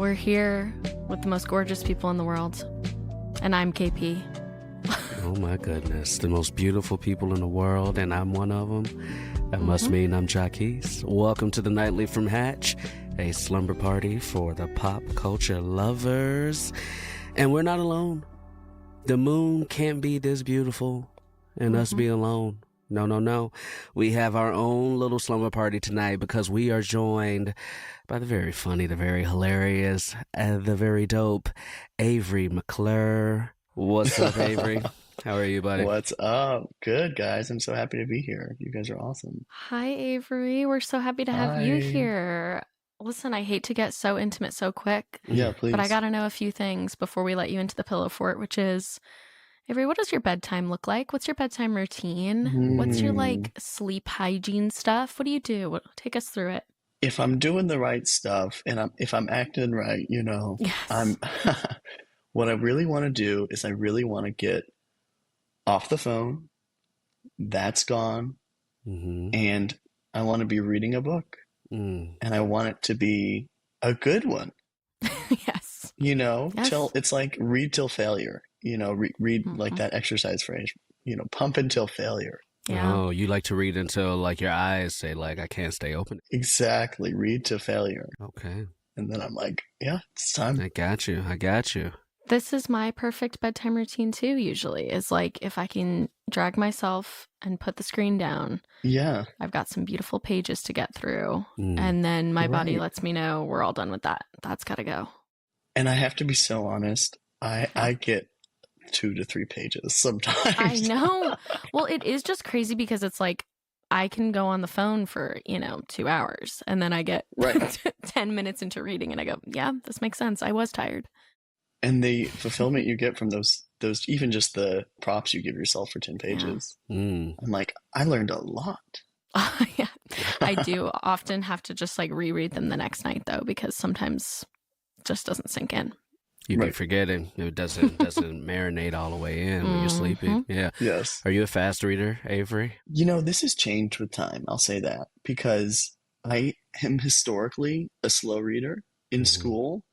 We're here with the most gorgeous people in the world. And I'm KP. Oh my goodness. The most beautiful people in the world, and I'm one of them. That must mean I'm Jacquis. Welcome to the Nightly from Hatch, a slumber party for the pop culture lovers. And we're not alone. The moon can't be this beautiful and us be alone. No. We have our own little slumber party tonight because we are joined by the very funny, the very hilarious, the very dope Avery McClure. What's up, Avery? How are you, buddy? What's up? Good, guys. I'm so happy to be here. You guys are awesome. Hi, Avery. We're so happy to have you here. Listen, I hate to get so intimate so quick. Yeah, please. But I got to know a few things before we let you into the pillow fort, which is, Avery, what does your bedtime look like? What's your bedtime routine? What's your sleep hygiene stuff? What do you do? Take us through it. If I'm doing the right stuff and if I'm acting right, Yes. I'm what I really want to do is I really want to get off the phone. That's gone. And I want to be reading a book. And I want it to be a good one. Yes. Till it's like read till failure. Read like that exercise phrase, pump until failure. Yeah. Oh, you like to read until like your eyes say like, I can't stay open. Exactly. Read to failure. Okay. And then I'm like, yeah, it's time. I got you. This is my perfect bedtime routine too, usually, is like if I can drag myself and put the screen down. Yeah. I've got some beautiful pages to get through. And then my body lets me know we're all done with that. That's got to go. And I have to be so honest. I get 2 to 3 pages sometimes. I know. Well, it is just crazy because it's like I can go on the phone for, 2 hours and then I get 10 minutes into reading and I go, yeah, this makes sense. I was tired. And the fulfillment you get from those even just the props you give yourself for 10 pages. I'm like, I learned a lot. Yeah. I do often have to just like reread them the next night though, because sometimes it just doesn't sink in. You be forgetting. It doesn't marinate all the way in when you're sleeping. Yeah. Yes. Are you a fast reader, Avery? This has changed with time. I'll say that because I am historically a slow reader in school.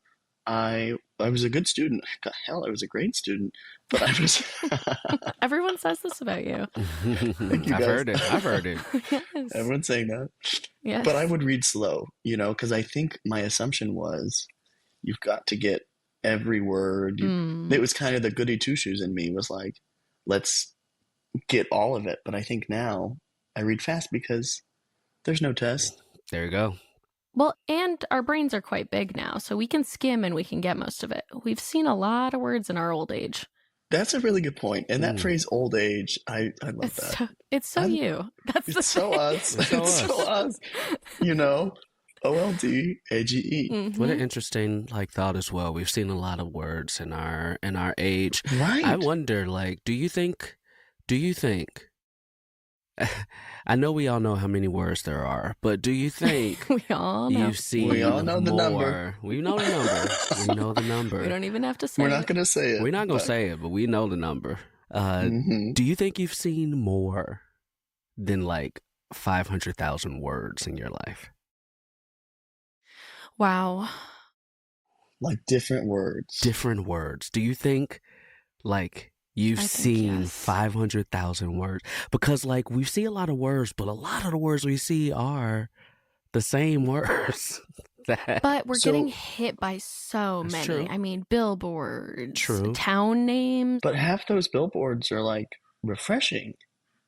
I was a good student. God, hell, I was a great student. But I was. Everyone says this about you. Thank you, I've heard it. Yes. Everyone's saying that. Yes. But I would read slow, because I think my assumption was you've got to get every word. It was kind of the goody two shoes in me was like, let's get all of it. But I think now I read fast because there's no test. There you go. Well, and our brains are quite big now, so we can skim and we can get most of it. We've seen a lot of words in our old age. That's a really good point. And that phrase old age, I love that. It's so you. It's so us. It's so us. OLDAGE. What an interesting thought as well. We've seen a lot of words in our age. Right. I wonder, do you think I know we all know how many words there are, but do you think we all know. You've seen we all know the more? Number. We know the number. We know the number. We don't even have to say it. We're not going to say it. We're not going to say it, but we know the number. Do you think you've seen more than 500,000 words in your life? Wow. Like different words. Different words. Do you think you've seen 500,000 words? Because we see a lot of words, but a lot of the words we see are the same words. But we're getting hit by so many. True. I mean, billboards, True. town names. But half those billboards are refreshing.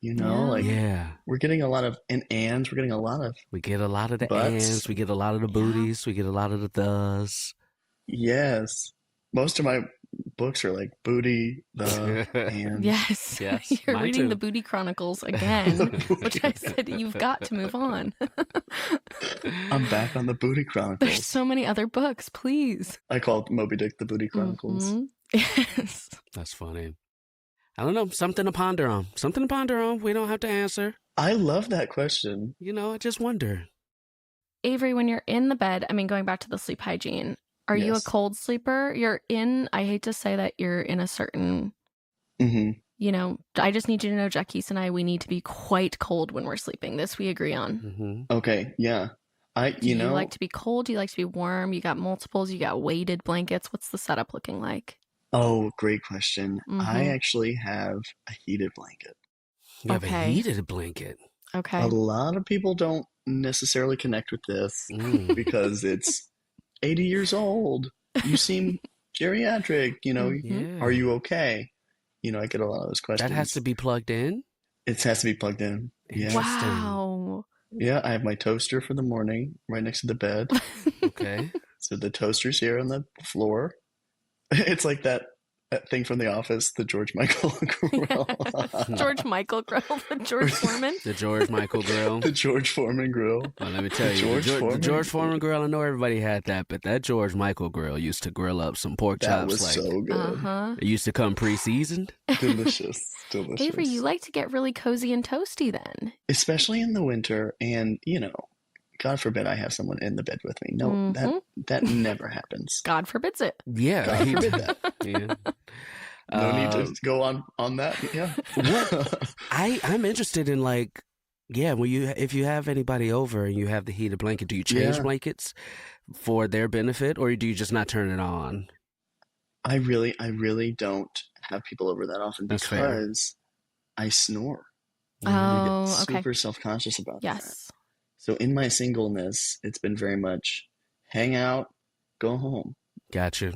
We're getting a lot of ands. We're getting a lot of. We get a lot of the butts. ands. We get a lot of the booties. We get a lot of the does. Yes. Most of my books are booty, the, and. Yes. You're Mine reading too. the Booty Chronicles again, which I said you've got to move on. I'm back on the Booty Chronicles. There's so many other books, please. I call Moby Dick the Booty Chronicles. Yes. That's funny. I don't know. Something to ponder on. We don't have to answer. I love that question. I just wonder. Avery, when you're in the bed, going back to the sleep hygiene, are you a cold sleeper? I hate to say that you're in a certain, I just need you to know, Jacquis and I, we need to be quite cold when we're sleeping. This we agree on. Okay, yeah. Do you like to be cold? Do you like to be warm? You got multiples? You got weighted blankets? What's the setup looking like? Oh, great question. Mm-hmm. I actually have a heated blanket. You have a heated blanket? Okay. A lot of people don't necessarily connect with this because it's 80 years old. You seem geriatric, Are you okay? I get a lot of those questions. That has to be plugged in? It has to be plugged in. Yeah. Wow. Yeah, I have my toaster for the morning right next to the bed. Okay. So the toaster's here on the floor. It's like that thing from The Office, the George Michael grill. George Michael grill, the George Foreman. The George Michael grill. The George Foreman grill. Well, let me tell you, the George Foreman grill, I know everybody had that, but that George Michael grill used to grill up some pork chops. That was so good. It used to come pre-seasoned. Delicious. Avery, you like to get really cozy and toasty then. Especially in the winter, and, God forbid I have someone in the bed with me. No, that never happens. God forbids it. Yeah. God forbid that. Yeah. No need to go on that. Yeah. What I'm interested in, if you have anybody over and you have the heated blanket, do you change blankets for their benefit, or do you just not turn it on? I really don't have people over that often because I snore. Oh, I get okay. super self-conscious about that. Yes. So in my singleness, it's been very much hang out, go home. Gotcha.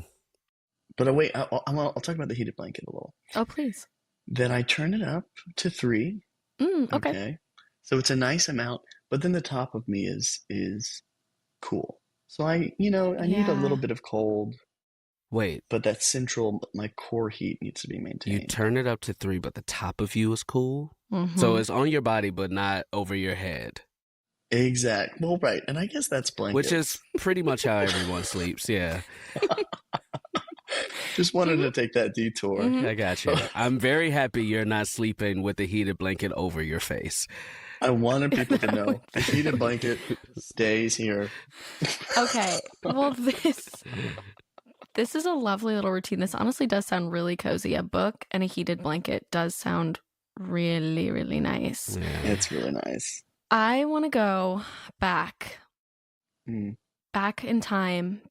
But wait, I'll talk about the heated blanket a little. Oh, please. Then I turn it up to 3. Okay. So it's a nice amount, but then the top of me is cool. So I need a little bit of cold. Wait. But that my core heat needs to be maintained. You turn it up to 3, but the top of you is cool? Mm-hmm. So it's on your body, but not over your head. Exact. Well, right. And I guess that's blanket. Which is pretty much how everyone sleeps, yeah. Just wanted to take that detour. I got you. I'm very happy you're not sleeping with the heated blanket over your face. I wanted people to know the heated blanket stays here. Okay. Well, this is a lovely little routine. This honestly does sound really cozy. A book and a heated blanket does sound really, really nice. Yeah. It's really nice. I want to go back in time.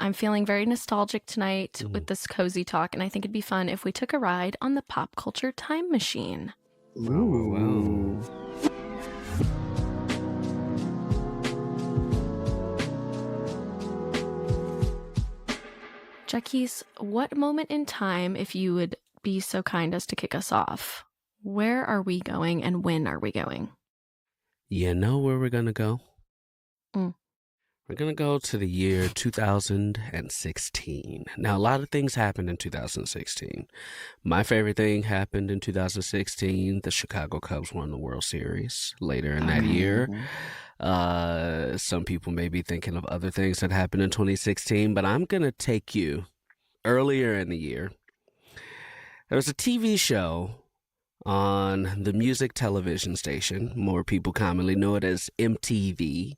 I'm feeling very nostalgic tonight with this cozy talk, and I think it'd be fun if we took a ride on the pop culture time machine. Ooh. Jacquis, what moment in time, if you would be so kind as to kick us off, where are we going and when are we going? You know where we're going to go? We're going to go to the year 2016. Now, a lot of things happened in 2016. My favorite thing happened in 2016. The Chicago Cubs won the World Series later in that year. Some people may be thinking of other things that happened in 2016, but I'm going to take you earlier in the year. There was a TV show on the music television station. More people commonly know it as MTV.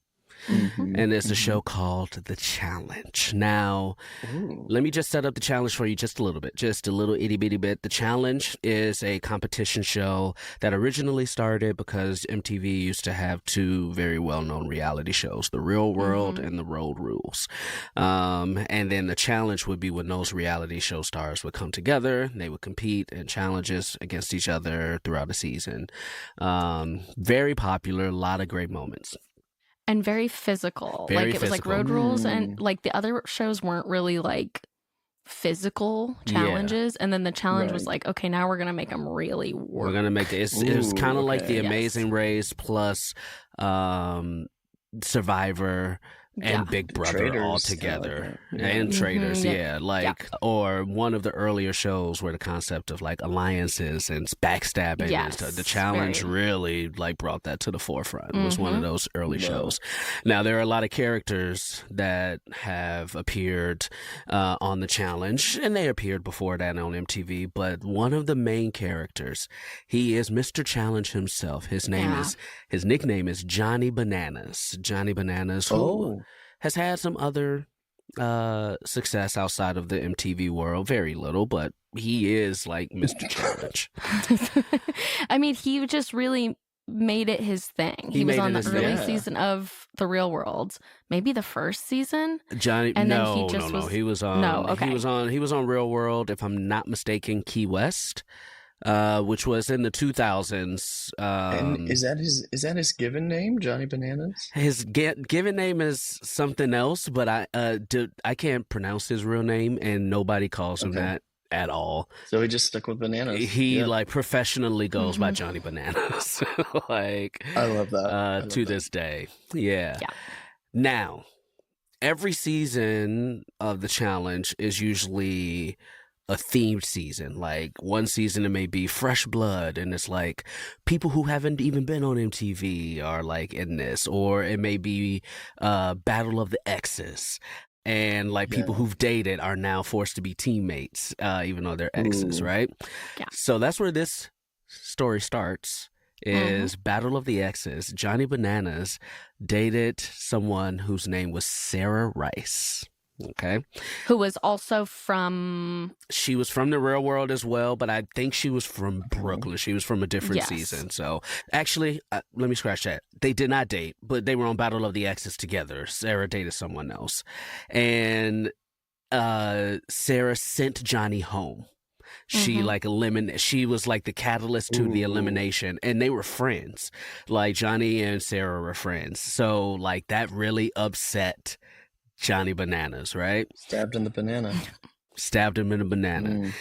And it's a show called The Challenge. Now, let me just set up The Challenge for you just a little bit, just a little itty bitty bit. The Challenge is a competition show that originally started because MTV used to have 2 very well-known reality shows, The Real World and The Road Rules. And then The Challenge would be when those reality show stars would come together, and they would compete in challenges against each other throughout a season. Very popular, a lot of great moments. And very physical. It was like Road Rules, and like the other shows weren't really like physical challenges. And then the challenge was like, okay, now we're going to make them really work. We're going to make it. It was kind of like The Amazing Race plus Survivor and Big Brother Traders, all together. like And Traders, or one of the earlier shows where the concept of like alliances and backstabbing and stuff. The Challenge really like brought that to the forefront. It was one of those early shows. Now, there are a lot of characters that have appeared on the Challenge, and they appeared before that on MTV, but one of the main characters, he is Mr. Challenge himself. His nickname is Johnny Bananas. Johnny Bananas, who has had some other success outside of the MTV world. Very little, but he is like Mr. Challenge. I mean, he just really made it his thing. He was on the early thing. season of The Real World, maybe the first season. Johnny, And then no, he just no, was- he was on. No, okay. He was on Real World, if I'm not mistaken, Key West, which was in the 2000s. And is that his given name, Johnny Bananas? His given name is something else, but I can't pronounce his real name, and nobody calls him that at all. So he just stuck with Bananas. He like professionally goes by Johnny Bananas. Like, I love that. To this day. Yeah. Now, every season of the challenge is usually a themed season. Like, one season it may be fresh blood, and it's like people who haven't even been on MTV are like in this, or it may be Battle of the Exes. And like people who've dated are now forced to be teammates, even though they're exes, right? Yeah. So that's where this story starts, is Battle of the Exes. Johnny Bananas dated someone whose name was Sarah Rice. Okay. Who was also from... She was from the Real World as well, but I think she was from Brooklyn. She was from a different season. So actually, let me scratch that. They did not date, but they were on Battle of the Exes together. Sarah dated someone else. And Sarah sent Johnny home. She she was like the catalyst to the elimination, and they were friends. Like, Johnny and Sarah were friends. So like that really upset Johnny Bananas, right? Stabbed in the banana. Stabbed him in a banana,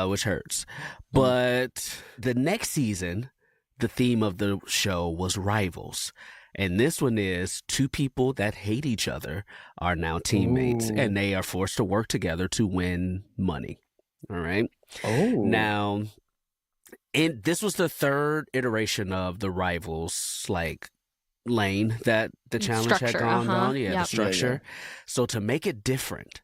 which hurts. But the next season, the theme of the show was rivals. And this one is two people that hate each other are now teammates, and they are forced to work together to win money. All right? Oh. Now, this was the third iteration of the rivals, like, lane that the challenge had gone down. The structure. So to make it different,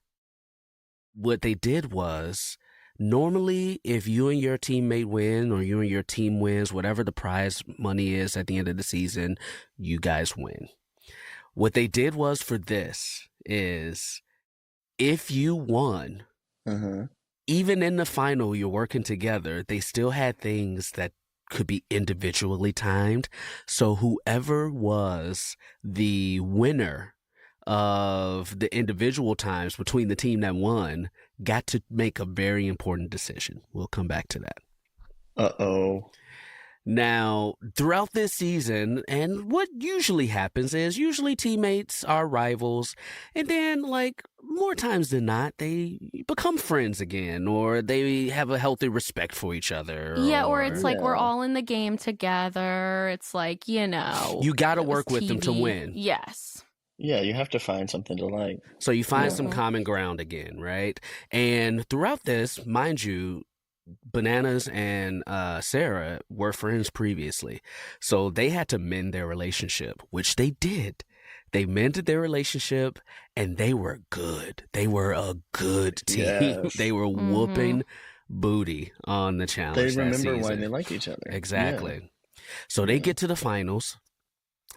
what they did was, normally if you and your teammate win, or you and your team wins, whatever the prize money is at the end of the season, you guys win. What they did was, for this, is if you won, even in the final, you're working together, they still had things that could be individually timed. So whoever was the winner of the individual times between the team that won got to make a very important decision. We'll come back to that. Uh-oh. Now, throughout this season, and what usually happens is, usually teammates are rivals, and then, like, more times than not, they become friends again, or they have a healthy respect for each other. Yeah, or it's like we're all in the game together. It's like, you know, you got to work with them to win. Yes. Yeah, you have to find something to like. So you find some common ground again, right? And throughout this, mind you, Bananas and Sarah were friends previously. So they had to mend their relationship, which they did. They mended their relationship, and they were good. They were a good team. Yes. They were whooping booty on the challenge. They remember why they like each other. Exactly. Yeah. So they get to the finals,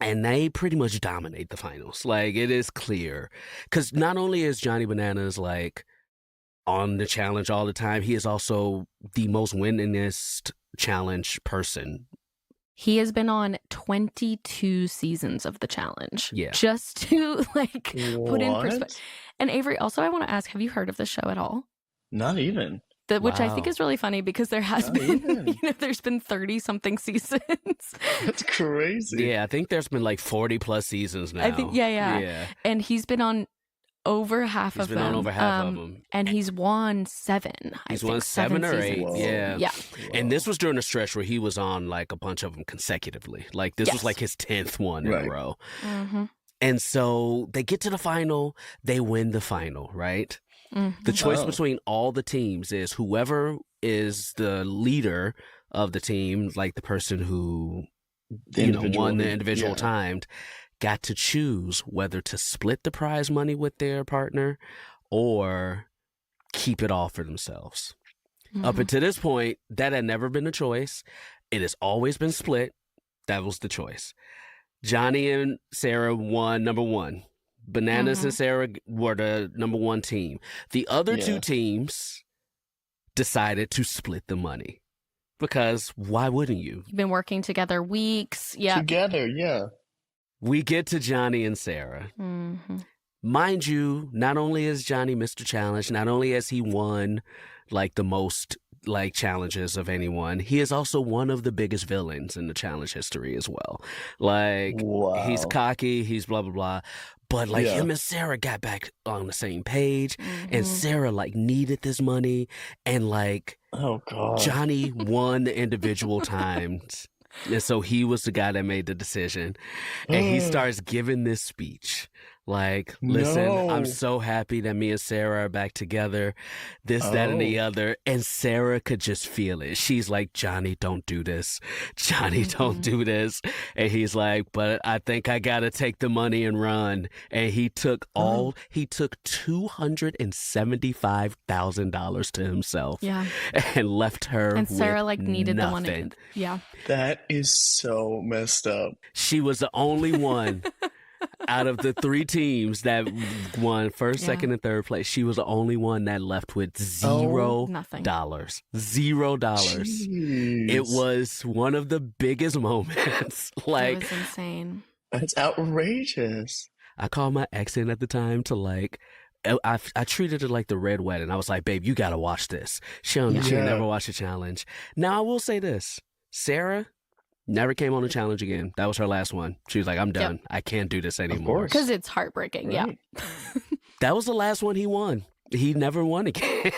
and they pretty much dominate the finals. Like, it is clear. Because not only is Johnny Bananas, like, on the challenge all the time, he is also the most winningest challenge person. He has been on 22 seasons of the challenge. Yeah. Just to, like, put in perspective. And Avery, also, I want to ask, have you heard of the show at all? Not even. Which I think is really funny, because there has been, there's been 30-something seasons. That's crazy. Yeah, I think there's been like 40 plus seasons now. I think, yeah. And he's been on over half of them. He's been on over half of them. And he's won 7. He's won 7 or 8. Whoa. Yeah. Yeah. Whoa. And this was during a stretch where he was on like a bunch of them consecutively. Like, this was like his 10th one in a row. And so they get to the final, they win the final, right? The choice between all the teams is whoever is the leader of the team, like the person who won the individual timed, got to choose whether to split the prize money with their partner or keep it all for themselves. Up until this point, that had never been a choice. It has always been split. That was the choice. Johnny and Sarah won number 1. Bananas and Sarah were the number 1 team. The other 2 teams decided to split the money. Because why wouldn't you? You've been working together weeks. Yeah. Together, yeah. We get to Johnny and Sarah. Mm-hmm. Mind you, not only is Johnny Mr. Challenge, not only has he won like the most like challenges of anyone, he is also one of the biggest villains in the challenge history as well. Like, he's cocky, he's blah, blah, blah. But like him and Sarah got back on the same page, and Sarah like needed this money, and like, oh God, Johnny won the individual times. And so he was the guy that made the decision. And he starts giving this speech. Like, listen, I'm so happy that me and Sarah are back together, this, that, and the other. And Sarah could just feel it. She's like, Johnny, don't do this. Johnny, don't do this. And he's like, but I think I got to take the money and run. And he took $275,000 to himself. Yeah. And left her and Sarah with like needed nothing. the money. Yeah. That is so messed up. She was the only one out of the 3 teams that won first, second, and third place. She was the only one that left with $0. $0. Jeez. It was one of the biggest moments. Like, it was insane. That's outrageous. I called my ex in at the time to like, I treated it like the Red Wedding. I was like, babe, you got to watch this. She never watched the challenge. Now, I will say this. Sarah never came on the challenge again. That was her last one. She was like, I'm done. I can't do this anymore. Because it's heartbreaking. Right. Yeah. That was the last one he won. He never won again.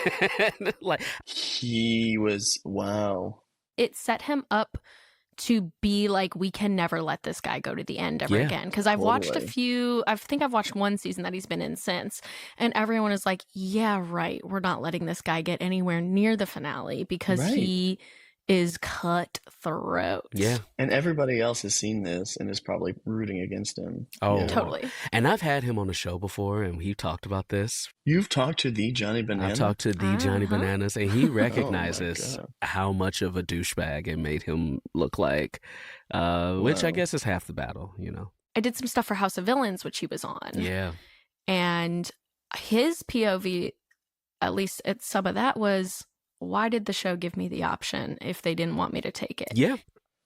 Like, he was, wow. It set him up to be like, we can never let this guy go to the end ever again. Because I've watched a few, I think I've watched one season that he's been in since. And everyone is like, yeah, right. We're not letting this guy get anywhere near the finale because he is cutthroat. Yeah. And everybody else has seen this and is probably rooting against him. Oh, yeah. Totally. And I've had him on the show before, and he talked about this. You've talked to the Johnny Banana? I've talked to the Johnny Bananas, and he recognizes how much of a douchebag it made him look like, which I guess is half the battle, you know. I did some stuff for House of Villains, which he was on. Yeah. And his POV, at least at some of that, was, why did the show give me the option if they didn't want me to take it? Yeah.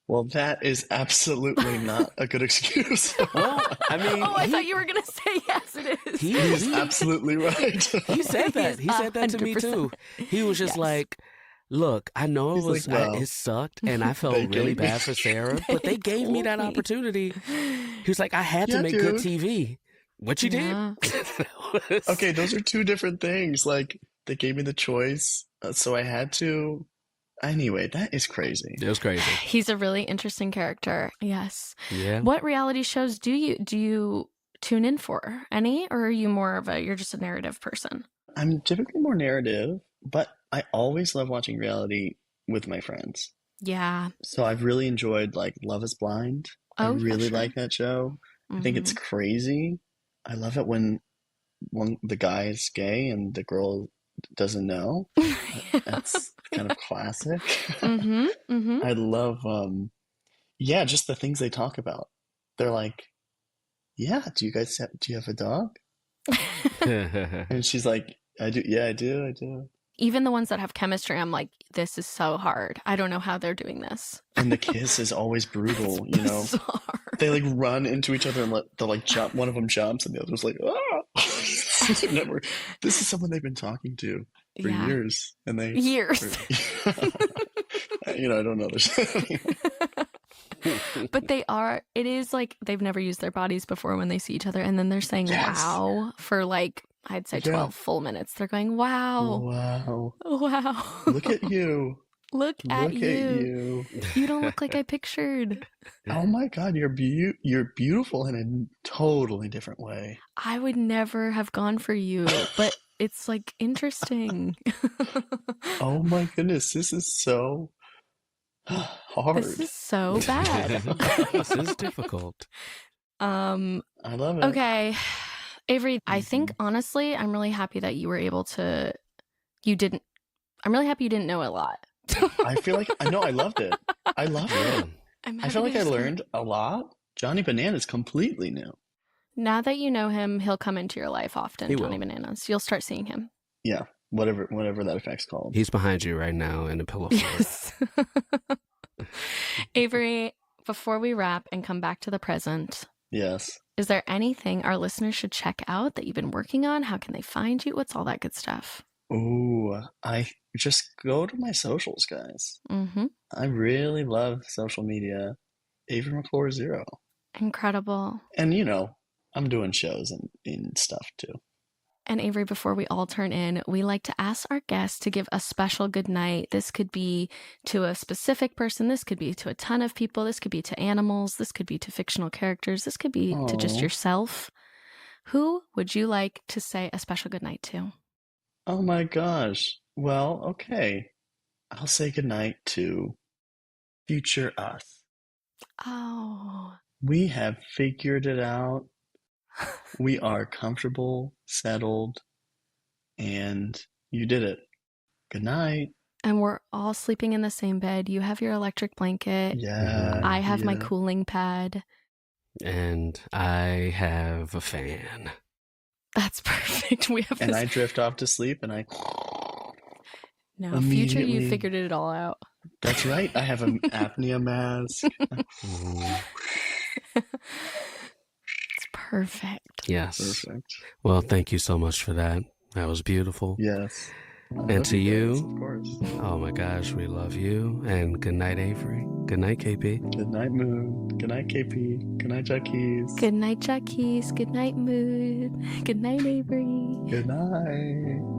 Well, that is absolutely not a good excuse. Well, I mean, I thought you were going to say yes, it is. He is absolutely right. He said that. He said that to me too. He was just like, look, I know it sucked and I felt really bad for Sarah, but they gave me that opportunity. He was like, I had to make good TV. What you did? Okay, those are 2 different things. Like, they gave me the choice, so I had to. Anyway, that is crazy. It was crazy. He's a really interesting character. Yes. Yeah. What reality shows do you tune in for? Any? Or are you more of you're just a narrative person? I'm typically more narrative, but I always love watching reality with my friends. Yeah. So I've really enjoyed like Love is Blind. I really like that show. I think it's crazy. I love it when the guy is gay and the girl doesn't know. That's kind of classic. I love just the things they talk about. They're like, yeah, do you have a dog? And she's like, I do. I do. Even the ones that have chemistry, I'm like, this is so hard. I don't know how they're doing this. And the kiss is always brutal, you know. They like run into each other and they'll like jump. One of them jumps and the other's like, ah. This is someone they've been talking to for years. And years. You know, I don't know this. But it is like they've never used their bodies before when they see each other. And then they're saying, wow, for like, I'd say 12 full minutes. They're going, wow. Wow. Look at you. Look at you. You don't look like I pictured. Oh my God, you're beautiful in a totally different way. I would never have gone for you, but it's like interesting. Oh my goodness, this is so hard. This is so bad. This is difficult. I love it. Okay. Avery, I think honestly, I'm really happy that you were able to. I'm really happy you didn't know a lot. I feel like I loved it. I loved it. I feel like I learned a lot. Johnny Bananas completely new. Now that you know him, he'll come into your life often. Johnny Bananas, you'll start seeing him. Yeah, whatever that effect's called. He's behind you right now in a pillow fort. Yes. Avery, before we wrap and come back to the present, Yes. is there anything our listeners should check out that you've been working on? How can they find you? What's all that good stuff? Ooh, I just go to my socials, guys. Mm-hmm. I really love social media. Avery McClure 0. Incredible. And I'm doing shows and stuff too. And Avery, before we all turn in, we like to ask our guests to give a special good night. This could be to a specific person. This could be to a ton of people. This could be to animals. This could be to fictional characters. This could be to just yourself. Who would you like to say a special good night to? Oh my gosh. Well, okay. I'll say goodnight to future us. Oh. We have figured it out. We are comfortable, settled, and you did it. Good night. And we're all sleeping in the same bed. You have your electric blanket. Yeah. I have my cooling pad. And I have a fan. That's perfect. We have I drift off to sleep and I... No, future you figured it all out. That's right. I have an apnea mask. It's perfect. Yes. Perfect. Well, thank you so much for that. That was beautiful. Yes. And to you, guys, of course. Oh my gosh, we love you. And good night, Avery. Good night, KP. Good night, Moon. Good night, KP. Good night, Jacquis. Good night, Jacquis. Good night, Mood. Good night, Avery. Good night.